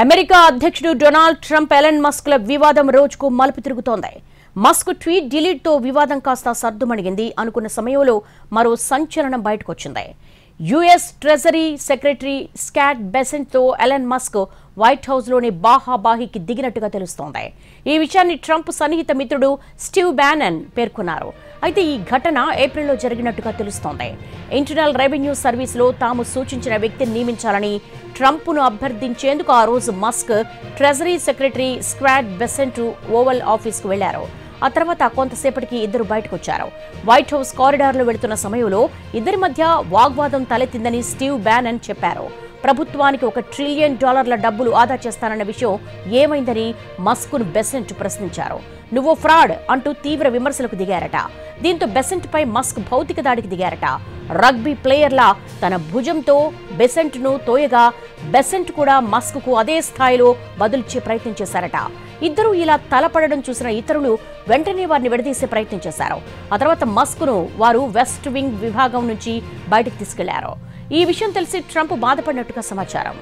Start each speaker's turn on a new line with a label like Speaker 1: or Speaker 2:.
Speaker 1: America అధ్యక్షుడు Donald Trump Elon Musk ల వివాదం రోజుకు మలుపు తిరుగుతోంది. మస్క్ ట్వీట్ డిలీట్ తో వివాదం కాస్త సర్దుమణిగింది. అనుకున్న సమయంలో మరో సంచలనం బయటకొచ్చింది. US treasury secretary Scott Bessent తో ఎలన్ మస్క్ వైట్ హౌస్ లోని బాహాబాహికి దిగినట్టుగా తెలుస్తోంది. ఈ విషయాన్ని ట్రంప్ సన్నిహిత మిత్రుడు స్టీవ్ బ్యానన్ పేర్కొన్నారు. అయితే ఈ ఘటన ఏప్రిల్లో జరిగినట్టుగా తెలుస్తోంది. ఇంటర్నల్ రెవెన్యూ సర్వీస్ లో తాము సూచించిన వ్యక్తిని నియమించాలని ట్రంప్ను అభ్యర్థించేందుకు ఆ రోజు Musk treasury secretary Scott Besant oval office కు వెళ్లారు. ఆ తర్వాత కొంతసేపటికి ఇద్దరు బయటకొచ్చారు. వైట్ హౌస్ కారిడార్లో వెళుతున్న సమయంలో ఇద్దరి మధ్య వాగ్వాదం తలెత్తిందని స్టీవ్ బ్యానన్ చెప్పారు. ప్రభుత్వానికి $1 ట్రిలియన్ డబ్బులు ఆదా చేస్తానన్న విషయం ఏమైందని మస్క్ను బెసెంట్ ప్రశ్నించారు. నువ్వు ఫ్రాడ్ అంటూ తీవ్ర విమర్శలకు దిగారట. దీంతో బెసెంట్ పై మస్క్ భౌతిక దాడికి దిగారట. రగ్బీ ప్లేయర్లా తన భుజంతో బెసెంట్ ను తోయగా బెసెంట్ కూడా మస్క్ కు అదే స్థాయిలో బదులిచ్చే ప్రయత్నం చేశారట. ఇద్దరు ఇలా తలపడడం చూసిన ఇతరులు వెంటనే వారిని విడదీసే ప్రయత్నం చేశారు. ఆ తర్వాత మస్క్ ను వారు వెస్ట్ వింగ్ విభాగం నుంచి బయటకు తీసుకెళ్లారు. ఈ విషయం తెలిసి ట్రంప్ బాధపడినట్టుగా సమాచారం.